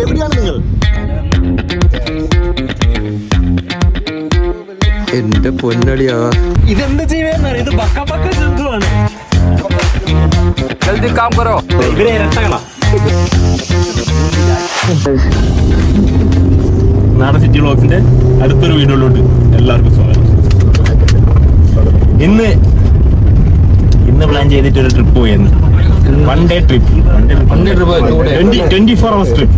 എവിടെയാണ് നിങ്ങൾ? എന്റെ പൊന്നടിയാ, ഇതെന്ത് ചെയ്യുന്ന ഇത് പക്ക ജന്തുവാണ്. ഇവരെ ഇരട്ടകളാ. നാടൻ സിറ്റി വ്ളോഗ്സിന്റെ അടുത്തൊരു വീഡിയോയിലോട്ട് എല്ലാവർക്കും സ്വാഗതം. ഇന്ന് പ്ലാൻ ചെയ്തിട്ടൊരു ട്രിപ്പ് പോയെന്ന്. One day trip 24 hours trip.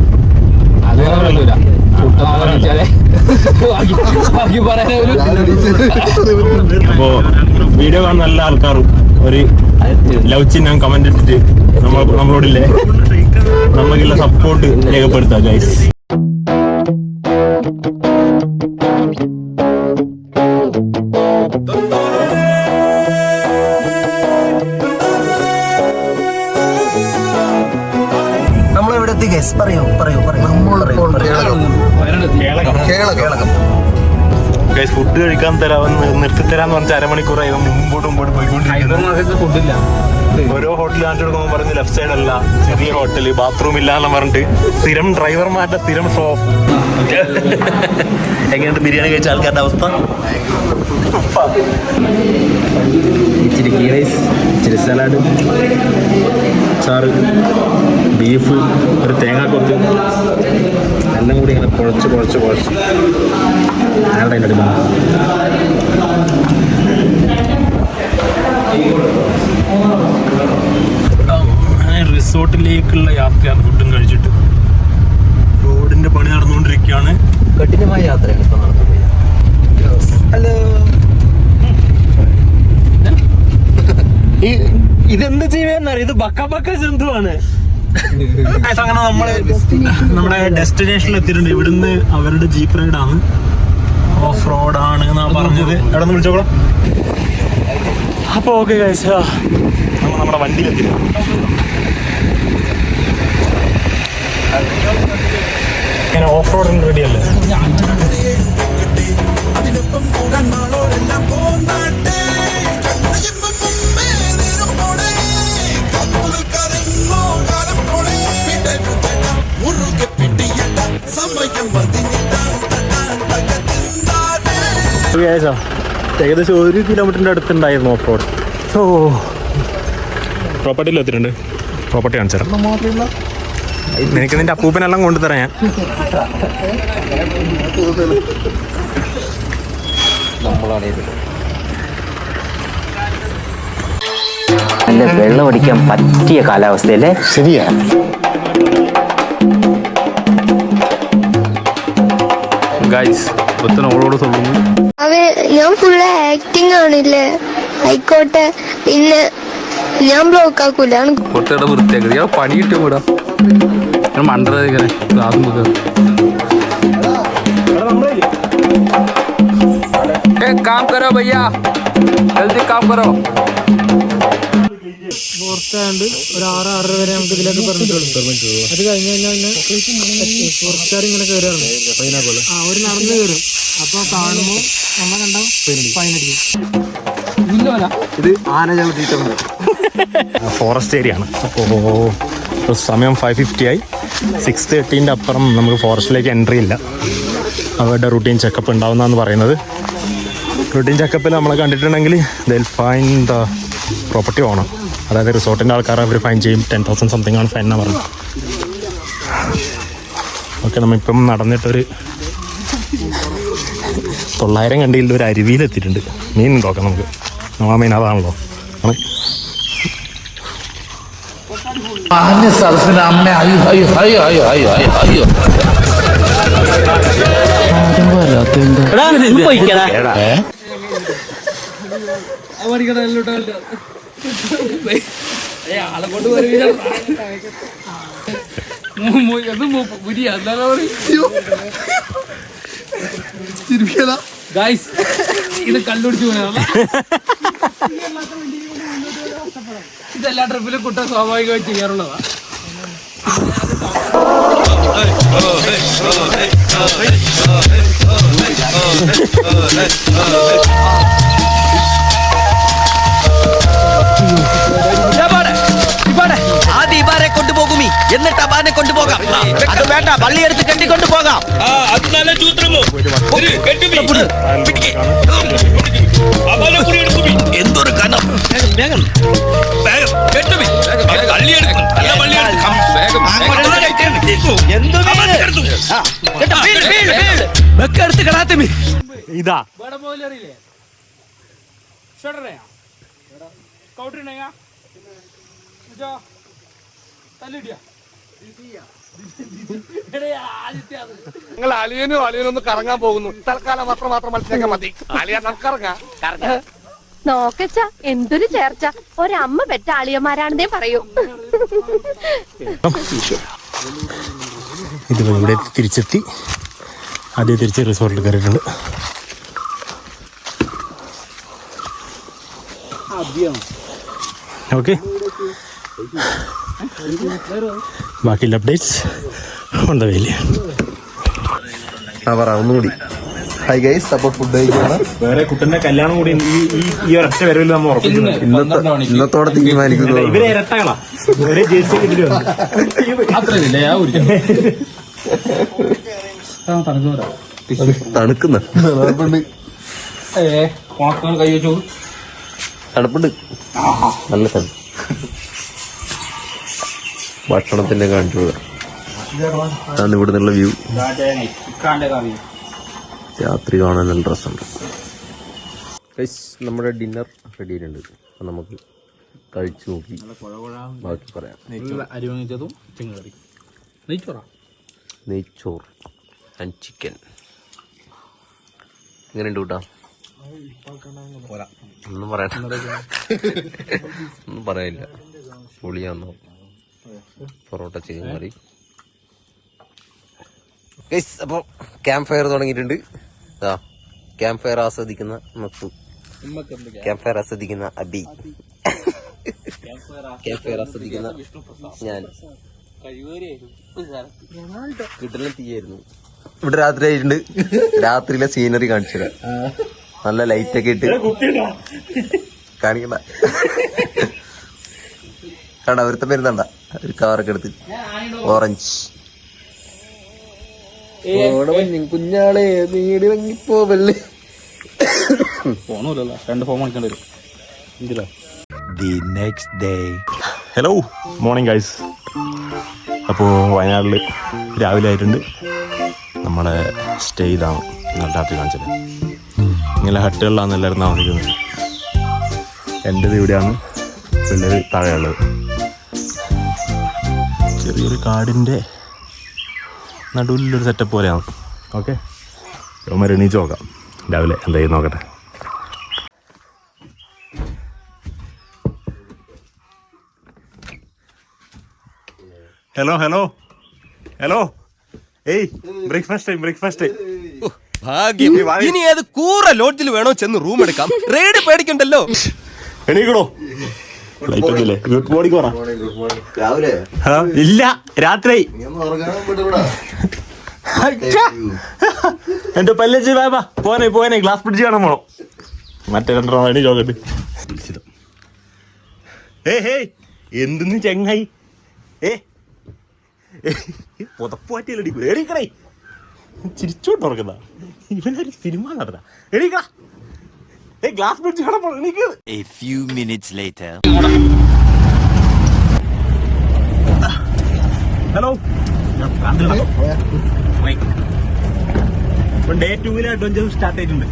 അപ്പോ വീഡിയോ കാണുന്ന എല്ലാ ആൾക്കാരും ഒരു ലവ് ചിഹ്നം കമന്റ് ഇട്ടിട്ട് നമ്മളോടില്ലേ നമുക്കുള്ള സപ്പോർട്ട് രേഖപ്പെടുത്താം ഗൈസ്. ഫുഡ് കഴിക്കാൻ തരാമെന്ന് നിർത്തി തരാന്ന് പറഞ്ഞ അരമണിക്കൂറായി മുമ്പോട്ടും പോയിക്കൊണ്ടിരിക്കുന്നു. ഓരോ ഹോട്ടലിൽ കാണിച്ചു കൊടുക്കുമ്പോൾ പറഞ്ഞ് ലെഫ്റ്റ് സൈഡ് അല്ല, ചെറിയ ഹോട്ടല്, ബാത്റൂം ഇല്ലാന്ന് പറഞ്ഞിട്ട് സ്ഥിരം ഡ്രൈവർമാരുടെ സ്ഥിരം ഷോ. എങ്ങനെയുണ്ട് ബിരിയാണി കഴിച്ച ആൾക്കാരുടെ അവസ്ഥ? ഇച്ചിരി ഗീ റൈസ്, ഇച്ചിരി സലാഡ്, ചാറ്, ബീഫ്, ഒരു തേങ്ങാക്കൊത്ത്, എല്ലാം കൂടി ഇങ്ങനെ കുഴച്ച് ആരുടെ അതിൻ്റെ അടുത്ത് റിസോർട്ടിലേക്കുള്ള യാത്രയാണ്. ഫുഡും കഴിച്ചിട്ട് റോഡിന്റെ പണി നടന്നുകൊണ്ടിരിക്കുകയാണ്. കഠിനമായ യാത്രയാണ് ഇപ്പൊ നടന്നത്. ഹലോ, ഇതെന്ത് ചെയ്യുന്നറിയ? ഇത് ബക്ക ജന്തുവാണ്. അങ്ങനെ നമ്മുടെ ഡെസ്റ്റിനേഷനിൽ എത്തിയിട്ടുണ്ട്. ഇവിടുന്ന് അവരുടെ ജീപ്പ് റൈഡാണ്, ഓഫ് റോഡാണ് എന്നാ പറഞ്ഞത്. എവിടെ നിന്ന് വിളിച്ചോളാം. അപ്പൊ ഓക്കെ ഗൈസ്, നമ്മൾ നമ്മുടെ വണ്ടിയിലെത്തി. ഇങ്ങനെ ഓഫ് റോഡിന് റെഡി അല്ലേ? ഏകദേശം 1 കിലോമീറ്ററിന്റെ അടുത്തുണ്ടായിരുന്നു ഓഫ് റോഡ്. സോ പ്രോപ്പർട്ടിയിൽ എത്തിയിട്ടുണ്ട്. പ്രോപ്പർട്ടി കാണിച്ചു തരാം. നിനക്ക് നിന്റെ അപ്പൂപ്പനെല്ലാം കൊണ്ടുതരാം ഞാൻ. നല്ല വെള്ളം അടിക്കാൻ പറ്റിയ കാലാവസ്ഥയല്ലേ? ശരിയാ. ഗൈസ് ഓളോട് சொல்லுங்க. ഞാൻ ഫുള്ള് ആക്ടിങ് ആണില്ലേ, ആയിക്കോട്ടെ. പിന്നെ ഞാൻ ബ്ലോക്ക് ആക്കൂല. പുറത്തേടെ വൃത്തിയാക്കി ഞാൻ പണി കിട്ടിയ കൂടാ. ഞാൻ മണ്ടറ ഇങ്ങനെ काम करो भैया, जल्दी काम करो. ഫോറസ്റ്റായതുകൊണ്ട് ഒരു 6-6:30 വരെ നമുക്ക് ഇതിലേക്ക് പറഞ്ഞിട്ടുള്ളൂ. അത് കഴിഞ്ഞ് കഴിഞ്ഞാൽ പിന്നെ ഫോറസ്റ്റുകാർ ഇങ്ങനെ കയറാറുണ്ട്. അവർ നടന്നു കയറും. അപ്പൊ കാണുമ്പോൾ നമ്മൾ കണ്ടാൽ ഫൈനടിക്കും. ഇത് ആന ചവിട്ടിട്ടുണ്ട്. ഫോറസ്റ്റ് ഏരിയ ആണ്. അപ്പോൾ സമയം 5:50 ആയി. 6:30 അപ്പുറം നമുക്ക് ഫോറസ്റ്റിലേക്ക് എൻട്രി ഇല്ല. അവരുടെ റുട്ടീൻ ചെക്കപ്പ് ഉണ്ടാവുന്നതെന്ന് പറയുന്നത്. റുട്ടീൻ ചെക്കപ്പിൽ നമ്മളെ കണ്ടിട്ടുണ്ടെങ്കിൽ ദിൽ ഫൈൻ ദ പ്രോപ്പർട്ടി ഓണർ, അതായത് റിസോർട്ടിൻ്റെ ആൾക്കാർ അവർ ഫൈൻ ചെയ്യും. 10,000 സംതിങ് ആണ് ഫൈൻ എന്നാണ് പറഞ്ഞത്. ഓക്കെ, നമ്മളിപ്പം നടന്നിട്ടൊരു 900 കണ്ടിയിൽ ഒരു അരുവിയിലെത്തിയിട്ടുണ്ട്. മീൻ നോക്കാം നമുക്ക്. നമ്മളെ മീൻ അതാണല്ലോ. ഇത് കണ്ടുപിടിച്ചു ഇതെല്ലാ ട്രിപ്പിലും കുട്ട സ്വാഭാവികമായി ചെയ്യാറുള്ളതാ. ആദ്യം ഇബാരെ കൊണ്ടുപോകുമീ, എന്നിട്ട് അബാനെ കൊണ്ടുപോകാം. അത് വേണ്ട, പള്ളി എടുത്ത് കെട്ടിക്കൊണ്ട് പോകാം. എന്തൊരു കനം. ഇതാ നിങ്ങൾ അലിയനൊന്ന് കറങ്ങാൻ പോകുന്നു. തൽക്കാലം മാത്രം മനസ്സിലാക്കാൻ മതി. അലിയ നമുക്കിറങ്ങാം. നോക്കച്ച എന്തൊരു ചേർച്ച, ഒരമ്മ പെറ്റ ആളിയന്മാരാണെന്നേ പറയൂ. ഇത് ഇവിടെ തിരിച്ചെത്തി. ആദ്യം തിരിച്ച് റിസോർട്ടിൽ കയറിയിട്ടുണ്ട്. ഓക്കെ, ബാക്കിയുള്ള അപ്ഡേറ്റ്സ് ഓൺ ദ വേയിൽ. ഒന്നുകൂടി ഹൈ ഗൈസ്, അപ്പോൾ ഫുഡ് കഴിക്കണം. വേറെ കുട്ടന്റെ കല്യാണം കൂടി ഈ ഒരൊറ്റ വരവിൽ നമ്മൾ ഉറപ്പിക്കുന്നു. ഇന്നത്തോടെ തീരുമാനിക്കുന്നു. ഇവരെ ഇരട്ടകളാ, ഒരേ ജേഴ്സി തണുക്കുന്ന തണുപ്പുണ്ട്, നല്ല തണുപ്പ്. ഭക്ഷണത്തിന്റെ കാണിച്ചു അതാണ് ഇവിടെ നിന്നുള്ള വ്യൂ. രാത്രി കാണാൻ നല്ല രസമുണ്ട്. നമ്മുടെ ഡിന്നർ റെഡി ആയിട്ടുണ്ട്. അപ്പം നമുക്ക് കഴിച്ചു നോക്കി ബാക്കി പറയാം. നെയ്ച്ചോറ് ആൻഡ് ചിക്കൻ എങ്ങനെയുണ്ട് കൂട്ടാ? ഒന്നും പറയണ്ട, ഒന്നും പറയാനില്ല. പൊളിയാന്നോ. പൊറോട്ട ചിക്കൻ കറി. അപ്പോൾ ക്യാമ്പ് ഫയർ തുടങ്ങിയിട്ടുണ്ട്. ക്യാമ്പ് ഫയർ ആസ്വദിക്കുന്ന നത്തു, ക്യാമ്പ് ഫയർ ആസ്വദിക്കുന്ന അബി, ക്യാമ്പ് ഫയർ ആസ്വദിക്കുന്ന ഞാൻ. കിട്ടലും തീയായിരുന്നു. ഇവിടെ രാത്രി ആയിട്ടുണ്ട്. രാത്രിയിലെ സീനറി കാണിച്ചത് നല്ല ലൈറ്റ് ഒക്കെ ഇട്ട് കാണിക്കണ്ട. കണ്ട ഒരുത്തം വരുന്നുണ്ട, ഒരു കാറൊക്കെ എടുത്ത് ഓറഞ്ച്. കുഞ്ഞാളെ നീടി വങ്ങിപ്പോവല്ലേ. ഫോണല്ലോ, 2 ഫോൺ വാങ്ങിക്കേണ്ടി വരും. Hello, morning guys. അപ്പോൾ വയനാട്ടിൽ രാവിലെ ആയിട്ടുണ്ട്. നമ്മുടെ സ്റ്റേ ഇതാണ്, നല്ല രാത്രി കാണിച്ചത്. ഇങ്ങനെ ഹട്ടുകളിലാണ് എല്ലാവരും താമസിക്കുന്നത്. എൻ്റെത് ഇവിടെയാണ്, പിള്ളേർ താഴെയുള്ളത്. ചെറിയൊരു കാടിൻ്റെ നടുവിലൊരു സെറ്റപ്പ് പോലെയാണ്. ഓക്കെ, യോമാർ എണീച്ച് നോക്കാം രാവിലെ എന്താ ചെയ്യുന്ന നോക്കട്ടെ. ഹലോ ഹലോ ഹലോ, ഏയ് ബ്രേക്ക്ഫാസ്റ്റ് ടൈം. ഭാഗ്യം, ഇനി ഏത് കൂറ ലോഡ്ജിൽ വേണോ ചെന്ന് റൂം എടുക്കാം. റേഡ് പേടിക്കണ്ടല്ലോ. എണീക്കണോ? ഫ്ലൈറ്റ് ഒന്നുമില്ലേ? ഗുഡ് മോർണിംഗ് പറ. രാവിലെ ഇല്ല, രാത്രി. എന്റെ പല്ലച്ച് ബാബാ പോനെ ഗ്ലാസ് പിടിച്ച് കാണാൻ പോണം. മറ്റേ 2 വേണി ചോക്കട്ട്. എന്തെന്ന് ചെങ്ങായി, പുതപ്പുമാറ്റിയല്ലേ എണീക്കണേ. ചിരിച്ചോണ്ട് തുറക്കുന്ന ഇവനൊരു സിനിമ നടന്ന. എണീക്കടാ, ഗ്ലാസ് പിടിച്ച് കാണാൻ പോണം. എണീക്ക്. ഹലോ, ഡേ 2 അഡ്വഞ്ചർ സ്റ്റാർട്ട് ആയിട്ടുണ്ട്.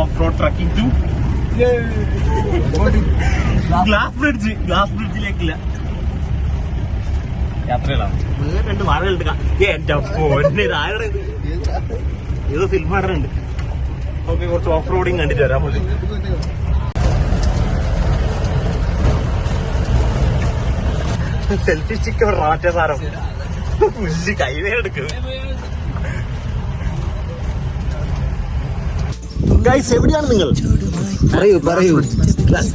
Off road trekking to glass ബ്രിഡ്ജിലേക്കില്ല യാത്രകളാണ്. 2 വാഴകളുണ്ട്. എന്റെ ഫോണിന് ഏതോ ഫിലിം ആടുന്നുണ്ട്. ഓക്കെ, കുറച്ച് ഓഫ് റോഡിങ് കണ്ടിട്ട് വരാൻ മതി. സെൽഫി സ്റ്റിക്ക് മറ്റേ സാധനം പുല്ല് കൈവേ എടുക്കുന്നത്. ഗൈസ്, എവിടെയാണ് നിങ്ങൾ? പറയൂ. ഗ്ലാസ്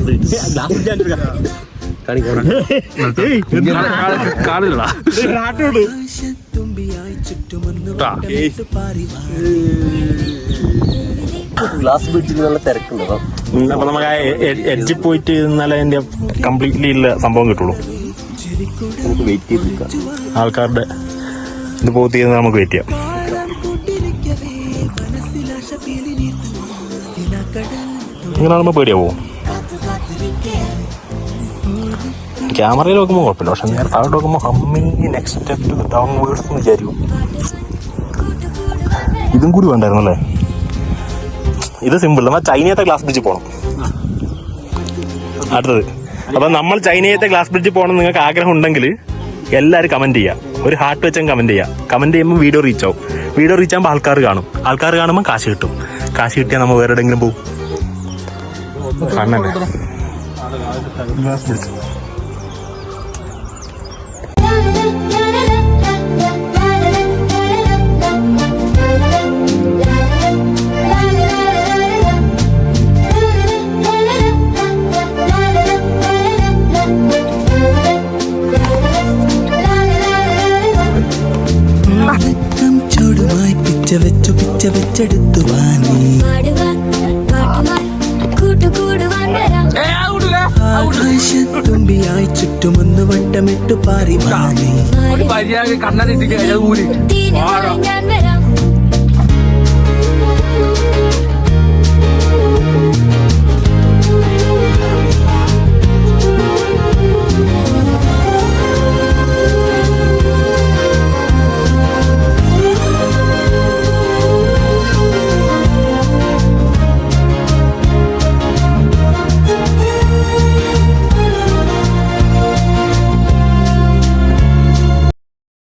ബ്രിഡ്ജിൽ നല്ല തിരക്കുണ്ടോ? അപ്പൊ നമുക്ക് എഡ്ജിൽ പോയിട്ട് ഇന്നലെ അതിന്റെ കംപ്ലീറ്റ്ലി ഉള്ള സംഭവം കിട്ടുള്ളൂ. നമുക്ക് വെയിറ്റ് ചെയ്ത് നിൽക്കാം. ആൾക്കാരുടെ ഇത് പോത്ത് ചെയ്യുന്നത് നമുക്ക് വെയിറ്റ് ചെയ്യാം. ഇങ്ങനെ കാണുമ്പോൾ പേടിയാവോ? ക്യാമറയിൽ നോക്കുമ്പോൾ കുഴപ്പമില്ല, പക്ഷെ നേരെ താഴോട്ട് നോക്കുമ്പോൾ humming next step down words എന്ന് വിചാരിക്കും. ഇതും കൂടി വേണ്ടായിരുന്നല്ലേ? ഇത് സിമ്പിൾ. നമ്മൾ ചൈനയത്തെ ഗ്ലാസ് ബ്രിഡ്ജ് പോകണം അടുത്തത്. അപ്പം നമ്മൾ ചൈനയത്തെ ഗ്ലാസ് ബ്രിഡ്ജ് പോകണം നിങ്ങൾക്ക് ആഗ്രഹം ഉണ്ടെങ്കിൽ എല്ലാവരും കമൻറ്റ് ചെയ്യുക. ഒരു ഹാർട്ട് വെച്ചും കമൻറ്റ് ചെയ്യുക. കമൻറ്റ് ചെയ്യുമ്പോൾ വീഡിയോ റീച്ച് ആവും. വീഡിയോ റീച്ച് ആകുമ്പോൾ ആൾക്കാർ കാണും. ആൾക്കാർ കാണുമ്പോൾ കാശ് കിട്ടും. കാശ് കിട്ടിയാൽ നമ്മൾ വേറെ എവിടെയെങ്കിലും പോകും. കണ്ണല്ലേ ഗ്ലാസ് ബ്രിഡ്ജ്. വെച്ചെടുത്തു വാങ്ങി തുമ്പിയായി ചുറ്റുമൊന്ന് വട്ടമിട്ടു പാറി മാറി ഒരു മര്യാദ കണ്ണനിട്ട് ഊരി ഞാൻ വരാം.